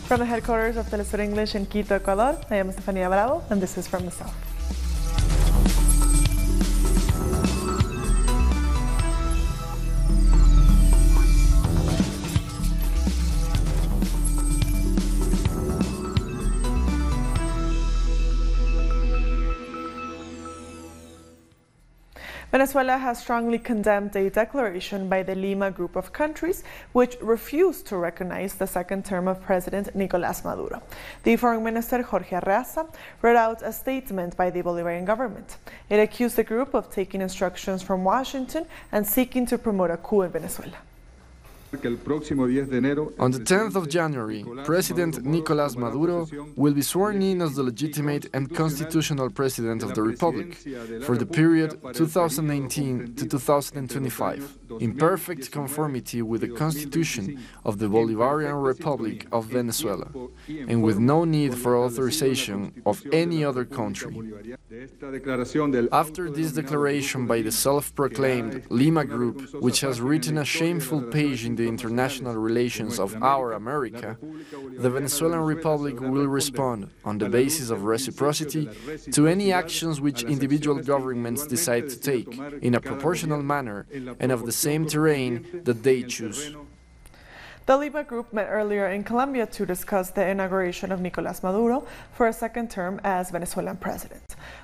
From the headquarters of FtS English in Quito, Ecuador, I am Estefania Bravo, and this is From the South. Venezuela has strongly condemned a declaration by the Lima Group of countries which refused to recognize the second term of President Nicolás Maduro. The Foreign Minister Jorge Arreaza read out a statement by the Bolivarian government. It accused the group of taking instructions from Washington and seeking to promote a coup in Venezuela. On the 10th of January, President Nicolás Maduro will be sworn in as the legitimate and constitutional president of the Republic for the period 2019 to 2025, in perfect conformity with the Constitution of the Bolivarian Republic of Venezuela, and with no need for authorization of any other country. After this declaration by the self-proclaimed Lima Group, which has written a shameful page in the international relations of our America, the Venezuelan Republic will respond on the basis of reciprocity to any actions which individual governments decide to take in a proportional manner and of the same terrain that they choose. The Lima Group met earlier in Colombia to discuss the inauguration of Nicolás Maduro for a second term as Venezuelan president.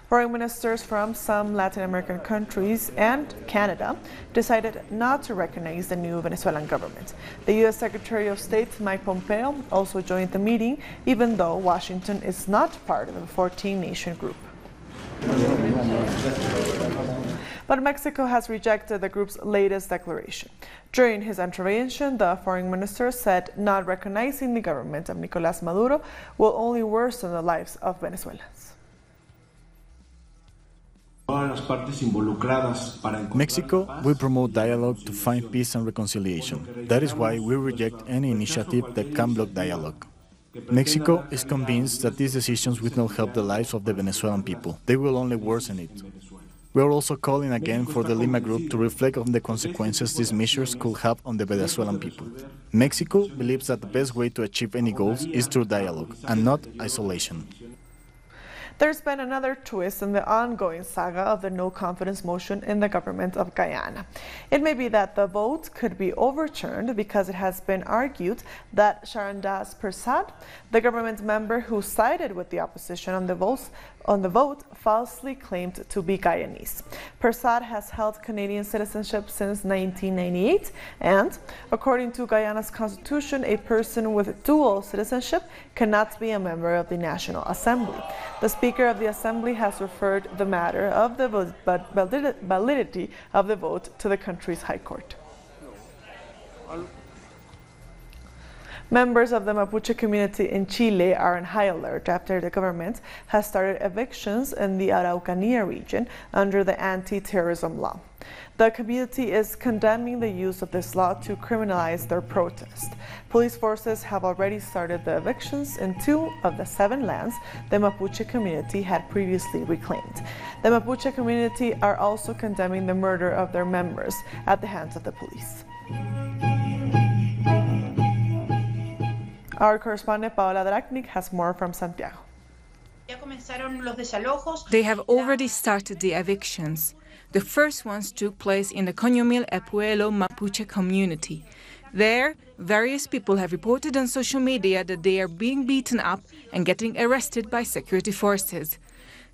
Foreign ministers from some Latin American countries and Canada decided not to recognize the new Venezuelan government. The U.S. Secretary of State Mike Pompeo also joined the meeting, even though Washington is not part of the 14-nation group. But Mexico has rejected the group's latest declaration. During his intervention, the foreign minister said not recognizing the government of Nicolás Maduro will only worsen the lives of Venezuelans. Mexico will promote dialogue to find peace and reconciliation. That is why we reject any initiative that can block dialogue. Mexico is convinced that these decisions will not help the lives of the Venezuelan people. They will only worsen it. We are also calling again for the Lima Group to reflect on the consequences these measures could have on the Venezuelan people. Mexico believes that the best way to achieve any goals is through dialogue and not isolation. There's been another twist in the ongoing saga of the no-confidence motion in the government of Guyana. It may be that the vote could be overturned because it has been argued that Sharandas Persad, the government member who sided with the opposition on the vote, falsely claimed to be Guyanese. Persad has held Canadian citizenship since 1998, and according to Guyana's constitution, a person with dual citizenship cannot be a member of the National Assembly. The Speaker of the Assembly has referred the matter of the validity of the vote to the country's High Court. Members of the Mapuche community in Chile are on high alert after the government has started evictions in the Araucanía region under the anti-terrorism law. The community is condemning the use of this law to criminalize their protest. Police forces have already started the evictions in 2 of the 7 lands the Mapuche community had previously reclaimed. The Mapuche community are also condemning the murder of their members at the hands of the police. Our correspondent Paola Drachnik has more from Santiago. They have already started the evictions. The first ones took place in the Coñomil Epuelo Mapuche community. There, various people have reported on social media that they are being beaten up and getting arrested by security forces.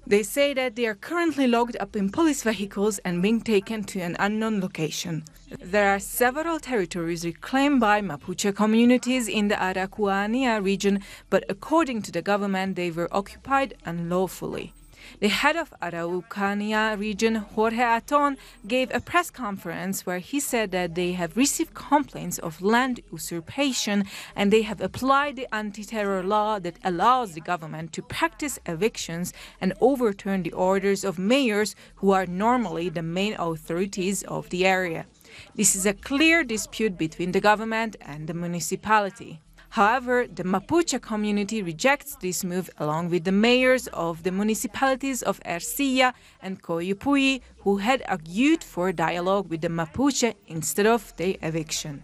They say that they are currently locked up in police vehicles and being taken to an unknown location. There are several territories reclaimed by Mapuche communities in the Araucanía region, but according to the government, they were occupied unlawfully. The head of Araucanía region, Jorge Aton, gave a press conference where he said that they have received complaints of land usurpation and they have applied the anti-terror law that allows the government to practice evictions and overturn the orders of mayors who are normally the main authorities of the area. This is a clear dispute between the government and the municipality. However, the Mapuche community rejects this move along with the mayors of the municipalities of Ercilla and Coyupuy, who had argued for dialogue with the Mapuche instead of their eviction.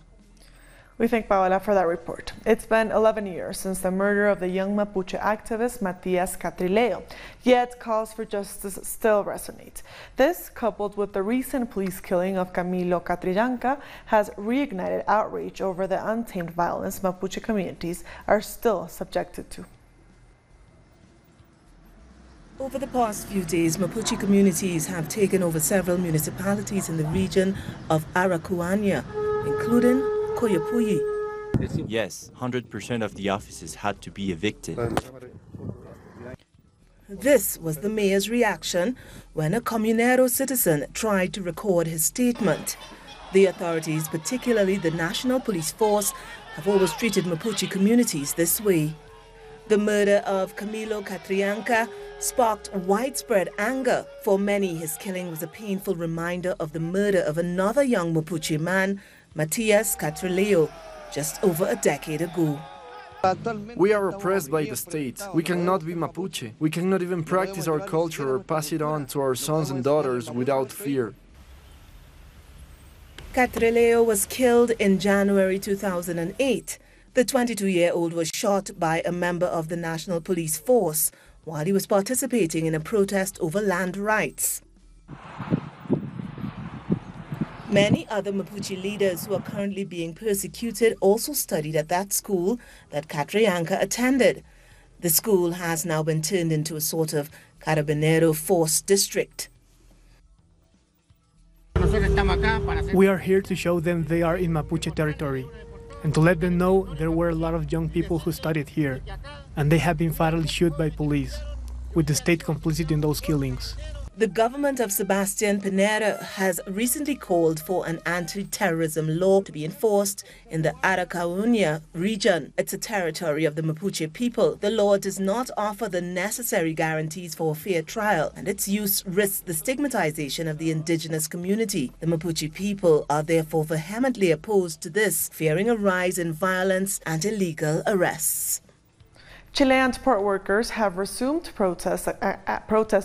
We thank Paola for that report. It's been 11 years since the murder of the young Mapuche activist Matías Catrileo, yet calls for justice still resonate. This, coupled with the recent police killing of Camilo Catrillanca, has reignited outrage over the untamed violence Mapuche communities are still subjected to. Over the past few days, Mapuche communities have taken over several municipalities in the region of Aracuaña, including Coyapulli. Yes, 100% of the offices had to be evicted. This was the mayor's reaction when a Comunero citizen tried to record his statement. The authorities, particularly the National Police Force, have always treated Mapuche communities this way. The murder of Camilo Catrillanca sparked widespread anger. For many, his killing was a painful reminder of the murder of another young Mapuche man, Matías Catrileo, just over a decade ago. We are oppressed by the state. We cannot be Mapuche. We cannot even practice our culture or pass it on to our sons and daughters without fear. Catrileo was killed in January 2008. The 22-year-old was shot by a member of the National Police Force while he was participating in a protest over land rights. Many other Mapuche leaders who are currently being persecuted also studied at that school that Catrillanca attended. The school has now been turned into a sort of Carabinero force district. We are here to show them they are in Mapuche territory, and to let them know there were a lot of young people who studied here, and they have been fatally shot by police, with the state complicit in those killings. The government of Sebastián Pinera has recently called for an anti-terrorism law to be enforced in the Araucanía region. It's a territory of the Mapuche people. The law does not offer the necessary guarantees for a fair trial, and its use risks the stigmatization of the indigenous community. The Mapuche people are therefore vehemently opposed to this, fearing a rise in violence and illegal arrests. Chilean port workers have resumed protest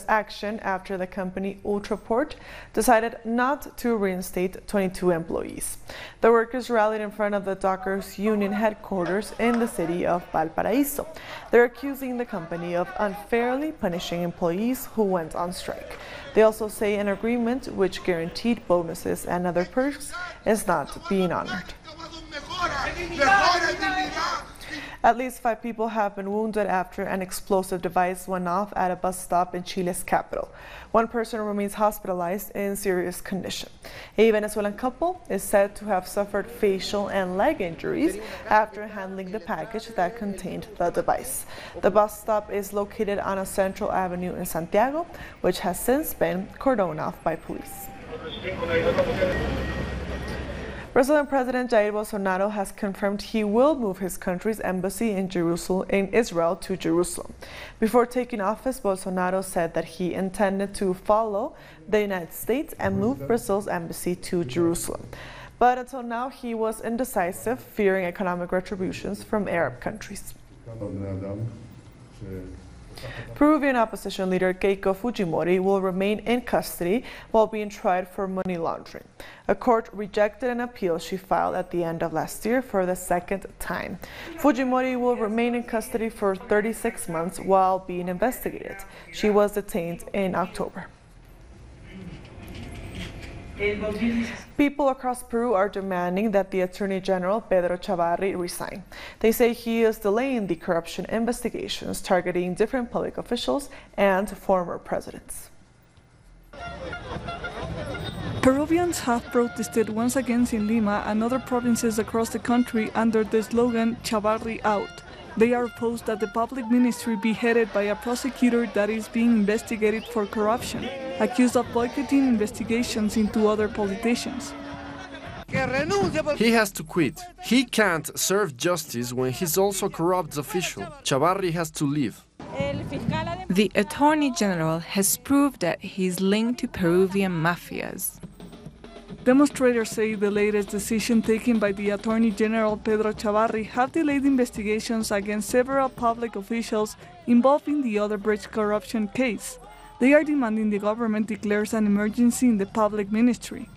action after the company Ultraport decided not to reinstate 22 employees. The workers rallied in front of the dockers' union headquarters in the city of Valparaíso. They're accusing the company of unfairly punishing employees who went on strike. They also say an agreement which guaranteed bonuses and other perks is not being honored. At least 5 people have been wounded after an explosive device went off at a bus stop in Chile's capital. One person remains hospitalized in serious condition. A Venezuelan couple is said to have suffered facial and leg injuries after handling the package that contained the device. The bus stop is located on a central avenue in Santiago, which has since been cordoned off by police. Brazilian President Jair Bolsonaro has confirmed he will move his country's embassy in Israel to Jerusalem. Before taking office, Bolsonaro said that he intended to follow the United States and move Brazil's embassy to Jerusalem. But until now, he was indecisive, fearing economic retributions from Arab countries. Peruvian opposition leader Keiko Fujimori will remain in custody while being tried for money laundering. A court rejected an appeal she filed at the end of last year for the second time. Fujimori will remain in custody for 36 months while being investigated. She was detained in October. People across Peru are demanding that the Attorney General, Pedro Chavarri, resign. They say he is delaying the corruption investigations targeting different public officials and former presidents. Peruvians have protested once again in Lima and other provinces across the country under the slogan Chavarri out. They are opposed that the public ministry be headed by a prosecutor that is being investigated for corruption, accused of boycotting investigations into other politicians. He has to quit. He can't serve justice when he's also a corrupt official. Chavarri has to leave. The Attorney General has proved that he is linked to Peruvian mafias. Demonstrators say the latest decision taken by the Attorney General Pedro Chavarri have delayed investigations against several public officials involved in the Odebrecht corruption case. They are demanding the government declares an emergency in the public ministry.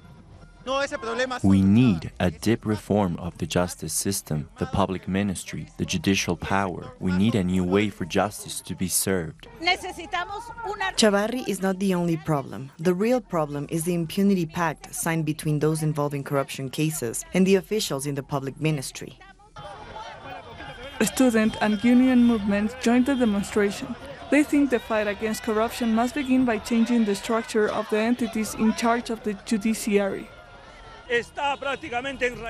We need a deep reform of the justice system, the public ministry, the judicial power. We need a new way for justice to be served. Chavarri is not the only problem. The real problem is the impunity pact signed between those involved in corruption cases and the officials in the public ministry. Student and union movements joined the demonstration. They think the fight against corruption must begin by changing the structure of the entities in charge of the judiciary.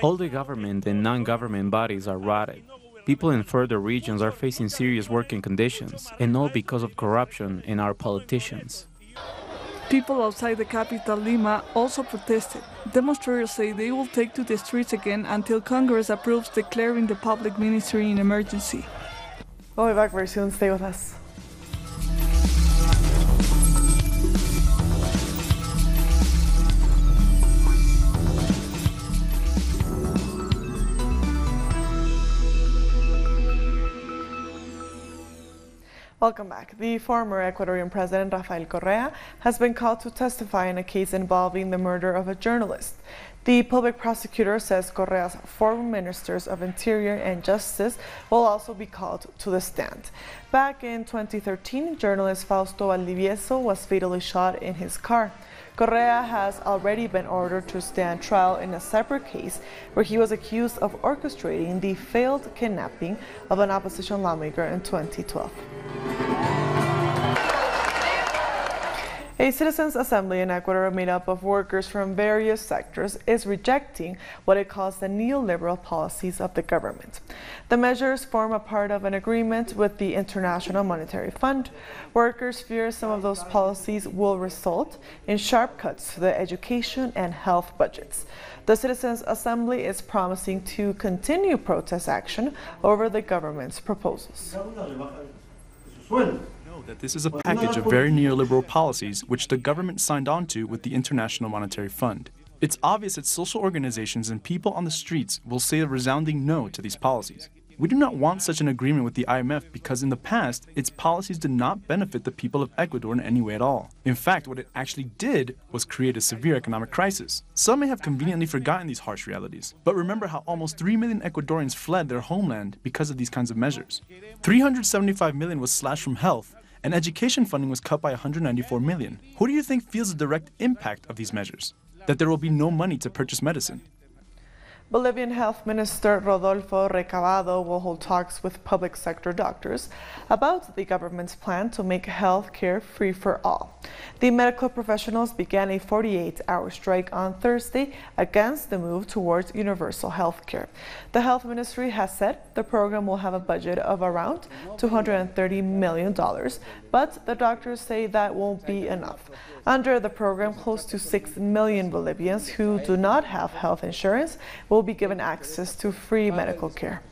All the government and non-government bodies are rotted. People in further regions are facing serious working conditions, and all because of corruption in our politicians. People outside the capital, Lima, also protested. Demonstrators say they will take to the streets again until Congress approves declaring the public ministry in emergency. We'll be back very soon. Stay with us. Welcome back. The former Ecuadorian president, Rafael Correa, has been called to testify in a case involving the murder of a journalist. The public prosecutor says Correa's former ministers of Interior and Justice will also be called to the stand. Back in 2013, journalist Fausto Valdivieso was fatally shot in his car. Correa has already been ordered to stand trial in a separate case where he was accused of orchestrating the failed kidnapping of an opposition lawmaker in 2012. A citizens' assembly in Ecuador made up of workers from various sectors is rejecting what it calls the neoliberal policies of the government. The measures form a part of an agreement with the International Monetary Fund. Workers fear some of those policies will result in sharp cuts to the education and health budgets. The Citizens' Assembly is promising to continue protest action over the government's proposals. That this is a package of very neoliberal policies which the government signed on to with the International Monetary Fund. It's obvious that social organizations and people on the streets will say a resounding no to these policies. We do not want such an agreement with the IMF because in the past, its policies did not benefit the people of Ecuador in any way at all. In fact, what it actually did was create a severe economic crisis. Some may have conveniently forgotten these harsh realities, but remember how almost 3 million Ecuadorians fled their homeland because of these kinds of measures. 375 million was slashed from health, and education funding was cut by 194 million. Who do you think feels the direct impact of these measures? That there will be no money to purchase medicine. Bolivian Health Minister Rodolfo Recabado will hold talks with public sector doctors about the government's plan to make health care free for all. The medical professionals began a 48-hour strike on Thursday against the move towards universal health care. The health ministry has said the program will have a budget of around $230 million, but the doctors say that won't be enough. Under the program, close to 6 million Bolivians who do not have health insurance will be given access to free medical care.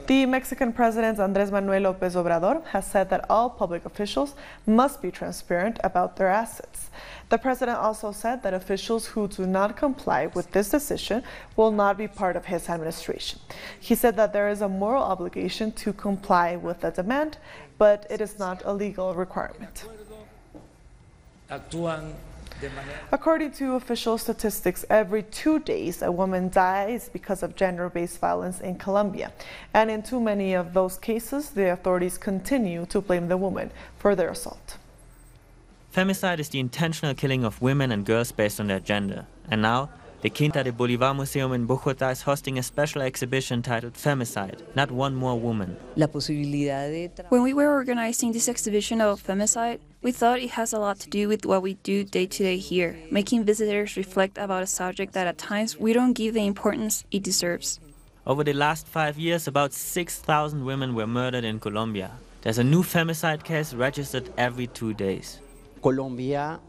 The Mexican President Andrés Manuel López Obrador has said that all public officials must be transparent about their assets. The president also said that officials who do not comply with this decision will not be part of his administration. He said that there is a moral obligation to comply with the demand, but it is not a legal requirement. According to official statistics, every 2 days a woman dies because of gender-based violence in Colombia. And in too many of those cases, the authorities continue to blame the woman for their assault. Femicide is the intentional killing of women and girls based on their gender. And now, the Quinta de Bolivar Museum in Bogotá is hosting a special exhibition titled Femicide, Not One More Woman. When we were organizing this exhibition of femicide, we thought it has a lot to do with what we do day to day here, making visitors reflect about a subject that at times we don't give the importance it deserves. Over the last 5 years, about 6,000 women were murdered in Colombia. There's a new femicide case registered every 2 days. Colombia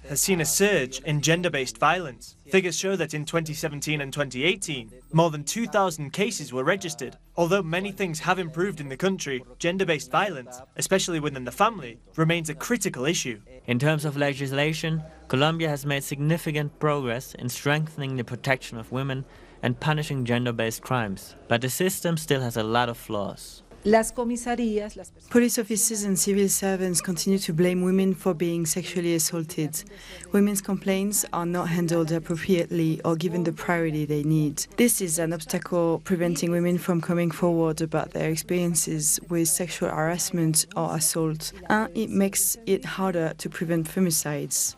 has seen a surge in gender-based violence. Figures show that in 2017 and 2018, more than 2,000 cases were registered. Although many things have improved in the country, gender-based violence, especially within the family, remains a critical issue. In terms of legislation, Colombia has made significant progress in strengthening the protection of women and punishing gender-based crimes. But the system still has a lot of flaws. Police officers and civil servants continue to blame women for being sexually assaulted. Women's complaints are not handled appropriately or given the priority they need. This is an obstacle preventing women from coming forward about their experiences with sexual harassment or assault, and it makes it harder to prevent femicides.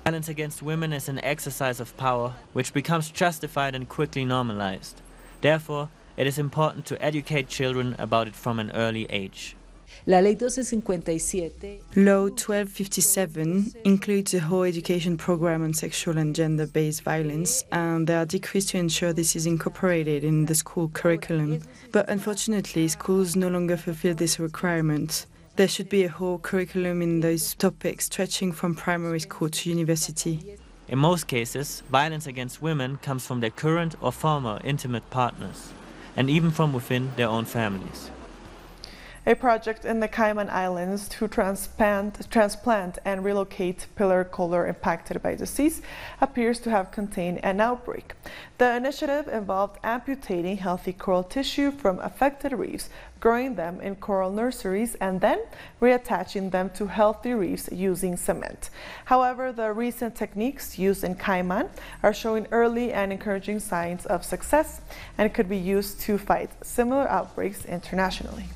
Violence against women is an exercise of power, which becomes justified and quickly normalized. Therefore, it is important to educate children about it from an early age. Law 1257 includes a whole education program on sexual and gender-based violence, and there are decrees to ensure this is incorporated in the school curriculum. But unfortunately, schools no longer fulfill this requirement. There should be a whole curriculum in those topics stretching from primary school to university. In most cases, violence against women comes from their current or former intimate partners, and even from within their own families. A project in the Cayman Islands to transplant and relocate pillar collar impacted by disease appears to have contained an outbreak. The initiative involved amputating healthy coral tissue from affected reefs, growing them in coral nurseries, and then reattaching them to healthy reefs using cement. However, the recent techniques used in Cayman are showing early and encouraging signs of success and could be used to fight similar outbreaks internationally.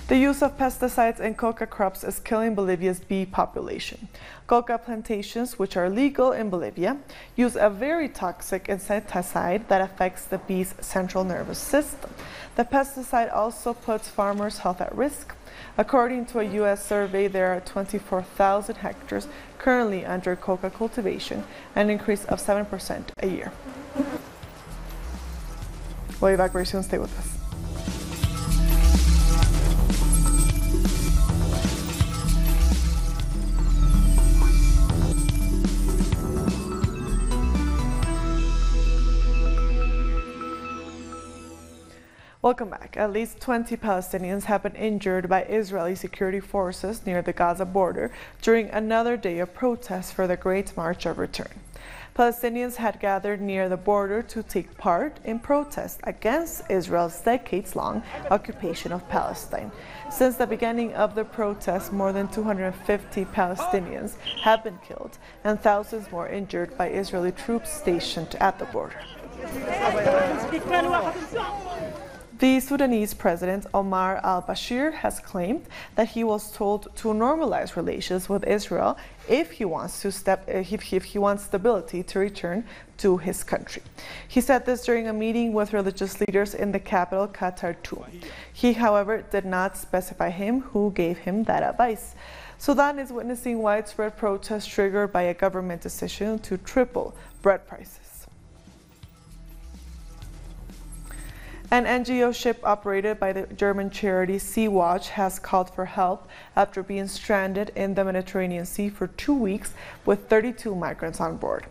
The use of pesticides in coca crops is killing Bolivia's bee population. Coca plantations, which are legal in Bolivia, use a very toxic insecticide that affects the bee's central nervous system. The pesticide also puts farmers' health at risk. According to a U.S. survey, there are 24,000 hectares currently under coca cultivation, an increase of 7% a year. We'll be back very soon. Stay with us. Welcome back. At least 20 Palestinians have been injured by Israeli security forces near the Gaza border during another day of protests for the Great March of Return. Palestinians had gathered near the border to take part in protests against Israel's decades-long occupation of Palestine. Since the beginning of the protests, more than 250 Palestinians have been killed and thousands more injured by Israeli troops stationed at the border. The Sudanese president Omar al-Bashir has claimed that he was told to normalize relations with Israel if he wants stability to return to his country. He said this during a meeting with religious leaders in the capital, Khartoum. He, however, did not specify who gave him that advice. Sudan is witnessing widespread protests triggered by a government decision to triple bread prices. An NGO ship operated by the German charity Sea-Watch has called for help after being stranded in the Mediterranean Sea for 2 weeks with 32 migrants on board.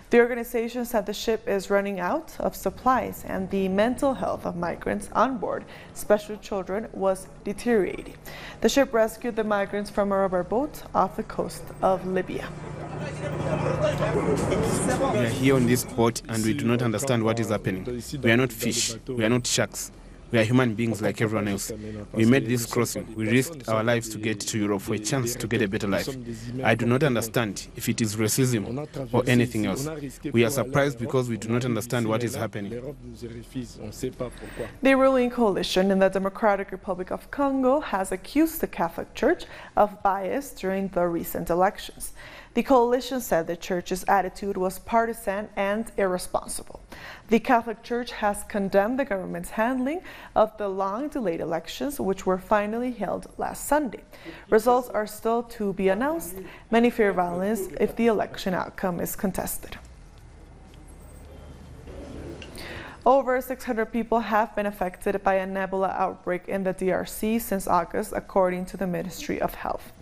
The organization said the ship is running out of supplies and the mental health of migrants on board, especially children, was deteriorating. The ship rescued the migrants from a rubber boat off the coast of Libya. We are here on this boat and we do not understand what is happening. We are not fish, we are not sharks. We are human beings like everyone else. We made this crossing. We risked our lives to get to Europe for a chance to get a better life. I do not understand if it is racism or anything else. We are surprised because we do not understand what is happening. The ruling coalition in the Democratic Republic of Congo has accused the Catholic Church of bias during the recent elections. The coalition said the church's attitude was partisan and irresponsible. The Catholic Church has condemned the government's handling of the long-delayed elections, which were finally held last Sunday. Results are still to be announced. Many fear violence if the election outcome is contested. Over 600 people have been affected by an Ebola outbreak in the DRC since August, according to the Ministry of Health.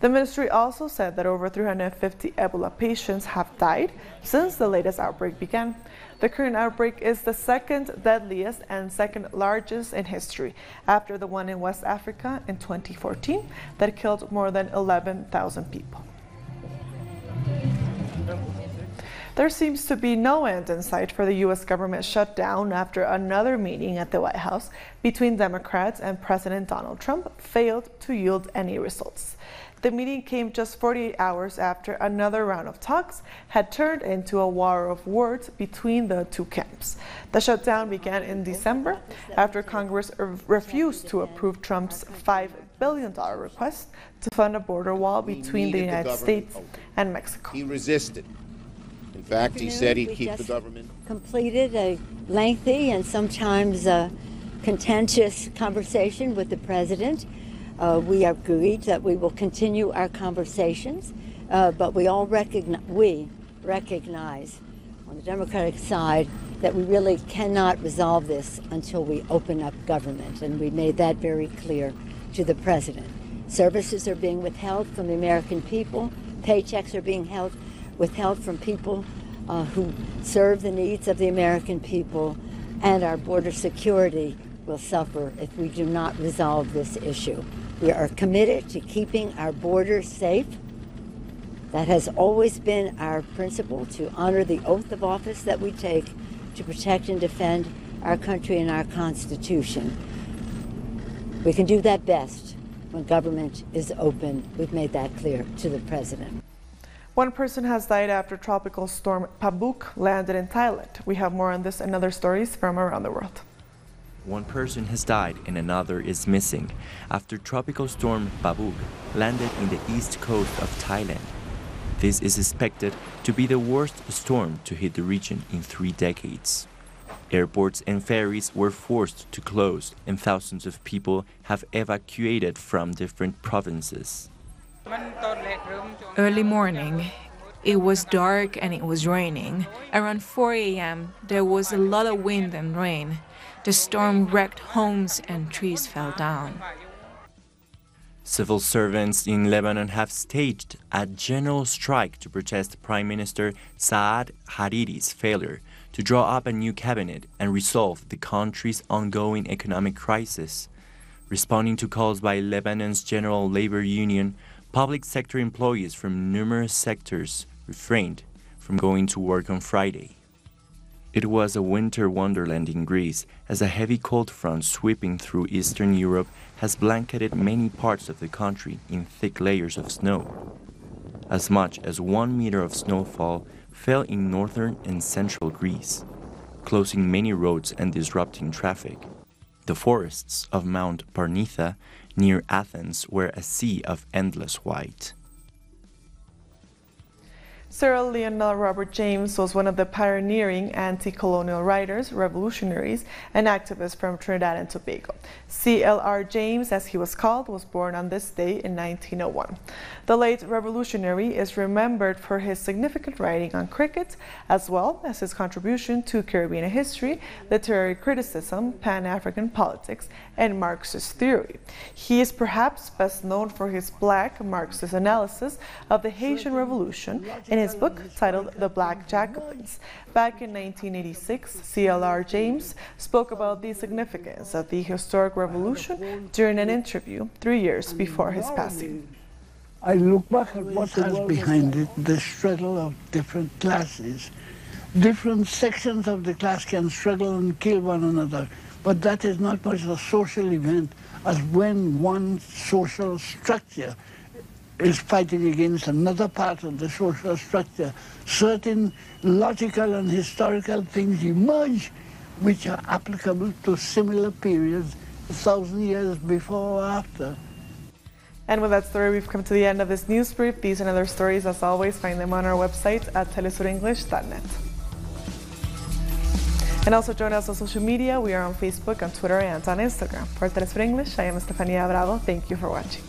The ministry also said that over 350 Ebola patients have died since the latest outbreak began. The current outbreak is the second deadliest and second largest in history, after the one in West Africa in 2014 that killed more than 11,000 people. There seems to be no end in sight for the U.S. government shutdown after another meeting at the White House between Democrats and President Donald Trump failed to yield any results. The meeting came just 48 hours after another round of talks had turned into a war of words between the two camps. The shutdown began in December after Congress refused to approve Trump's $5 billion request to fund a border wall between the United States and Mexico. He resisted. In fact, he said he'd keep the government. Completed a lengthy and sometimes contentious conversation with the president. We agreed that we will continue our conversations, but we recognize on the Democratic side that we really cannot resolve this until we open up government, and we made that very clear to the president. Services are being withheld from the American people. Paychecks are being withheld from people who serve the needs of the American people, and our border security will suffer if we do not resolve this issue. We are committed to keeping our borders safe. That has always been our principle, to honor the oath of office that we take to protect and defend our country and our Constitution. We can do that best when government is open. We've made that clear to the president. One person has died after tropical storm Pabuk landed in Thailand. We have more on this and other stories from around the world. One person has died and another is missing after tropical storm Pabuk landed in the east coast of Thailand. This is expected to be the worst storm to hit the region in 3 decades. Airports and ferries were forced to close, and thousands of people have evacuated from different provinces. Early morning, it was dark and it was raining. Around 4 a.m., there was a lot of wind and rain. The storm wrecked homes and trees fell down. Civil servants in Lebanon have staged a general strike to protest Prime Minister Saad Hariri's failure to draw up a new cabinet and resolve the country's ongoing economic crisis. Responding to calls by Lebanon's General Labor Union, public sector employees from numerous sectors refrained from going to work on Friday. It was a winter wonderland in Greece, as a heavy cold front sweeping through Eastern Europe has blanketed many parts of the country in thick layers of snow. As much as 1 meter of snowfall fell in northern and central Greece, closing many roads and disrupting traffic. The forests of Mount Parnitha near Athens were a sea of endless white. Sir Lionel Robert James was one of the pioneering anti-colonial writers, revolutionaries, and activists from Trinidad and Tobago. C.L.R. James, as he was called, was born on this day in 1901. The late revolutionary is remembered for his significant writing on cricket, as well as his contribution to Caribbean history, literary criticism, Pan-African politics, and Marxist theory. He is perhaps best known for his black Marxist analysis of the Haitian Revolution in his book titled The Black Jacobins. Back in 1986, C.L.R. James spoke about the significance of the historic revolution during an interview 3 years before his passing. I look back at what has behind it, the struggle of different classes. Different sections of the class can struggle and kill one another, but that is not much a social event as when one social structure is fighting against another part of the social structure. Certain logical and historical things emerge which are applicable to similar periods 1,000 years before or after. And with that story, we've come to the end of this news brief. These and other stories, as always, find them on our website at telesurenglish.net. And also join us on social media. We are on Facebook, on Twitter, and on Instagram. For Telesur English, I am Estefania Bravo. Thank you for watching.